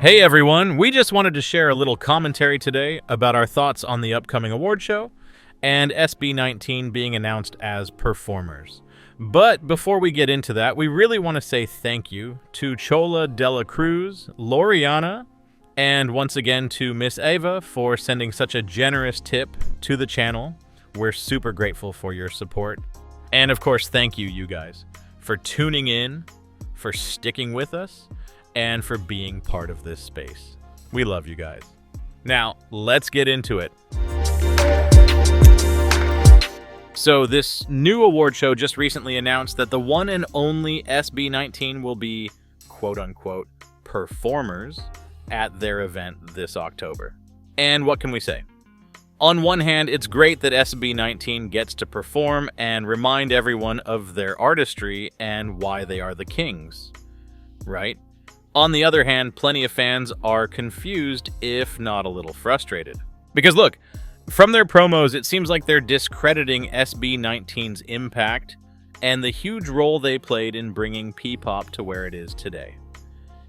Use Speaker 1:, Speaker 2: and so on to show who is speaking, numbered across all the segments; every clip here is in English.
Speaker 1: Hey everyone, we just wanted to share a little commentary today about our thoughts on the upcoming award show and SB19 being announced as performers. But before we get into that, we really want to say thank you to Chola Dela Cruz, Loriana, and once again to Miss Ava for sending such a generous tip to the channel. We're super grateful for your support. And of course, thank you, you guys, for tuning in, for sticking with us, and for being part of this space. We love you guys. Now, let's get into it. So this new award show just recently announced that the one and only SB19 will be, quote-unquote, performers at their event this October. And what can we say? On one hand, it's great that SB19 gets to perform and remind everyone of their artistry and why they are the kings, right? On the other hand, plenty of fans are confused, if not a little frustrated. Because look, from their promos, it seems like they're discrediting SB19's impact and the huge role they played in bringing PPop to where it is today.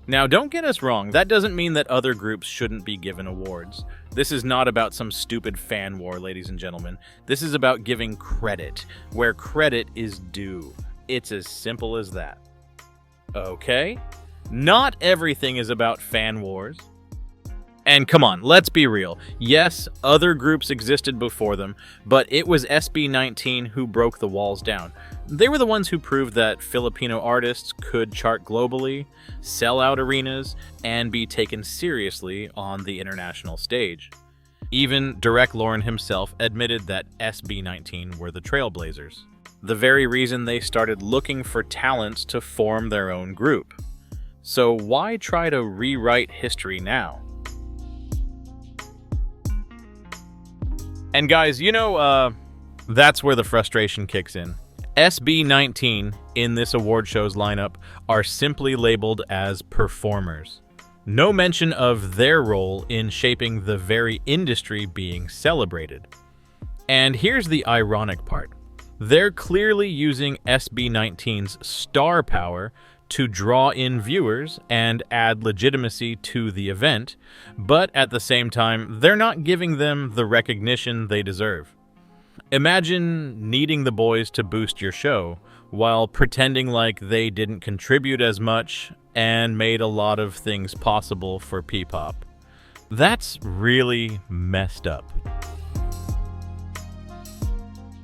Speaker 1: Now, don't get us wrong, that doesn't mean that other groups shouldn't be given awards. This is not about some stupid fan war, ladies and gentlemen. This is about giving credit where credit is due. It's as simple as that. Okay? Not everything is about fan wars. And come on, let's be real. Yes, other groups existed before them, but it was SB19 who broke the walls down. They were the ones who proved that Filipino artists could chart globally, sell out arenas, and be taken seriously on the international stage. Even Direct Lauren himself admitted that SB19 were the trailblazers. The very reason they started looking for talents to form their own group. So why try to rewrite history now? And guys, that's where the frustration kicks in. SB19 in this award show's lineup are simply labeled as performers. No mention of their role in shaping the very industry being celebrated. And here's the ironic part. They're clearly using SB19's star power to draw in viewers and add legitimacy to the event, but at the same time, they're not giving them the recognition they deserve. Imagine needing the boys to boost your show while pretending like they didn't contribute as much and made a lot of things possible for PPop. That's really messed up.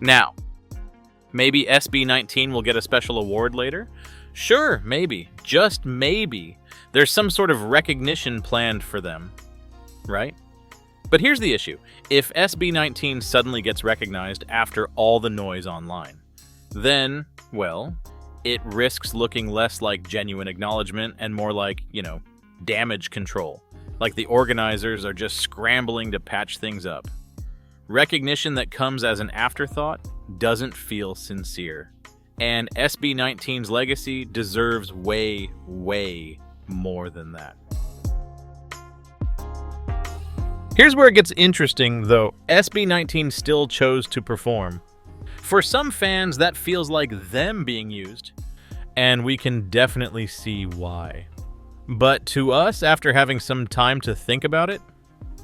Speaker 1: Now, maybe SB19 will get a special award later? Sure, maybe. Just maybe. There's some sort of recognition planned for them, right? But here's the issue. If SB19 suddenly gets recognized after all the noise online, then, well, it risks looking less like genuine acknowledgement and more like, damage control. Like the organizers are just scrambling to patch things up. Recognition that comes as an afterthought doesn't feel sincere. And SB19's legacy deserves way, way more than that. Here's where it gets interesting, though. SB19 still chose to perform. For some fans, that feels like them being used, and we can definitely see why. But to us, after having some time to think about it,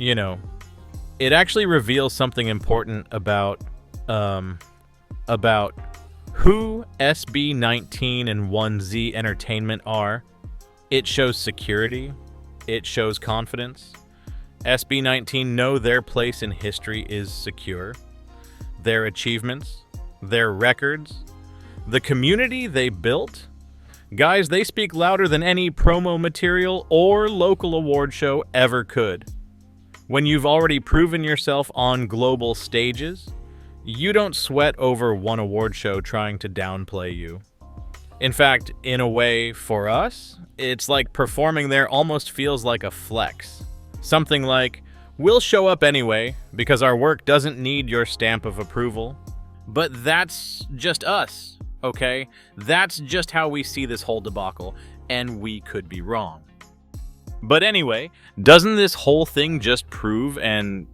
Speaker 1: it actually reveals something important about who SB19 and 1Z Entertainment are. It shows security. It shows confidence. SB19 know their place in history is secure. Their achievements, their records, the community they built. Guys, they speak louder than any promo material or local award show ever could. When you've already proven yourself on global stages, you don't sweat over one award show trying to downplay you. In fact, in a way, for us, it's like performing there almost feels like a flex. Something like, we'll show up anyway, because our work doesn't need your stamp of approval. But that's just us, okay? That's just how we see this whole debacle, and we could be wrong. But anyway, doesn't this whole thing just prove and,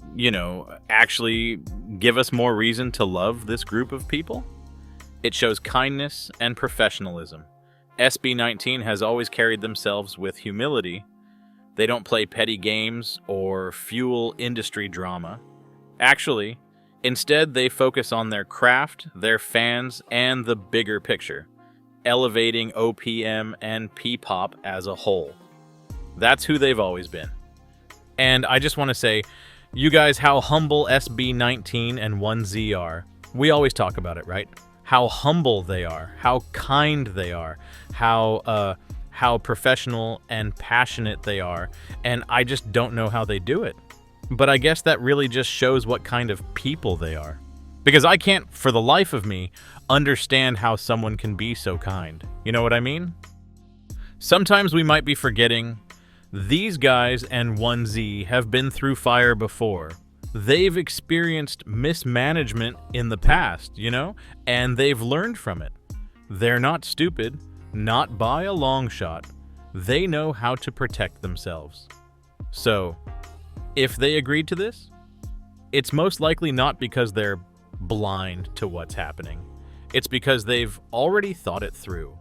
Speaker 1: actually give us more reason to love this group of people? It shows kindness and professionalism. SB19 has always carried themselves with humility, They don't play petty games or fuel industry drama. Actually, instead they focus on their craft, their fans, and the bigger picture, elevating OPM and PPop as a whole. That's who they've always been. And I just want to say, you guys, how humble SB19 and 1Z are. We always talk about it, right? How humble they are, how kind they are, how professional and passionate they are, and I just don't know how they do it. But I guess that really just shows what kind of people they are. Because I can't, for the life of me, understand how someone can be so kind. You know what I mean? Sometimes we might be forgetting these guys and 1Z have been through fire before. They've experienced mismanagement in the past, and they've learned from it. They're not stupid, not by a long shot. They know how to protect themselves. So, if they agreed to this, it's most likely not because they're blind to what's happening. It's because they've already thought it through.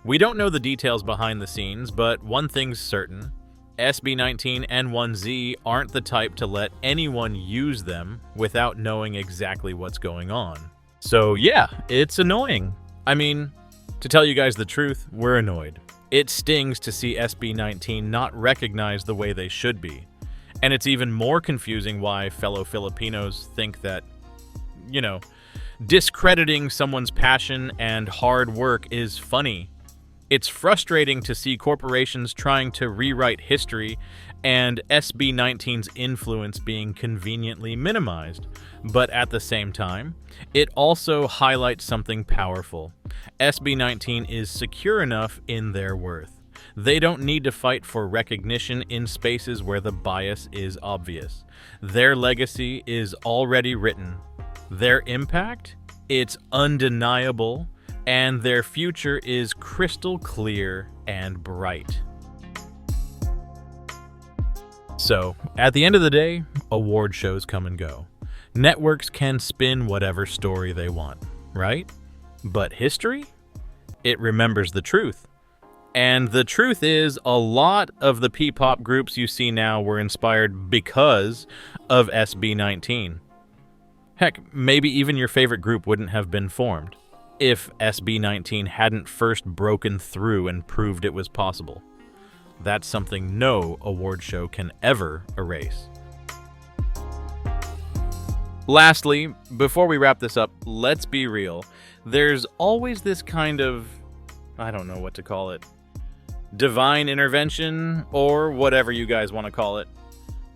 Speaker 1: We don't know the details behind the scenes, but one thing's certain. SB19 and 1Z aren't the type to let anyone use them without knowing exactly what's going on. So yeah, it's annoying. I mean, to tell you guys the truth, we're annoyed. It stings to see SB19 not recognized the way they should be. And it's even more confusing why fellow Filipinos think that, discrediting someone's passion and hard work is funny. It's frustrating to see corporations trying to rewrite history and SB19's influence being conveniently minimized. But at the same time, it also highlights something powerful. SB19 is secure enough in their worth. They don't need to fight for recognition in spaces where the bias is obvious. Their legacy is already written. Their impact? It's undeniable. And their future is crystal clear and bright. So, at the end of the day, award shows come and go. Networks can spin whatever story they want, right? But history? It remembers the truth. And the truth is, a lot of the P-pop groups you see now were inspired because of SB19. Heck, maybe even your favorite group wouldn't have been formed if SB19 hadn't first broken through and proved it was possible. That's something no award show can ever erase. Lastly, before we wrap this up, let's be real. There's always this kind of, I don't know what to call it, divine intervention, or whatever you guys want to call it.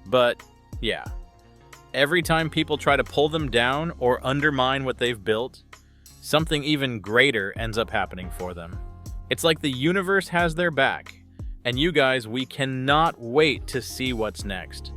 Speaker 1: But yeah, every time people try to pull them down or undermine what they've built, something even greater ends up happening for them. It's like the universe has their back. And you guys, we cannot wait to see what's next.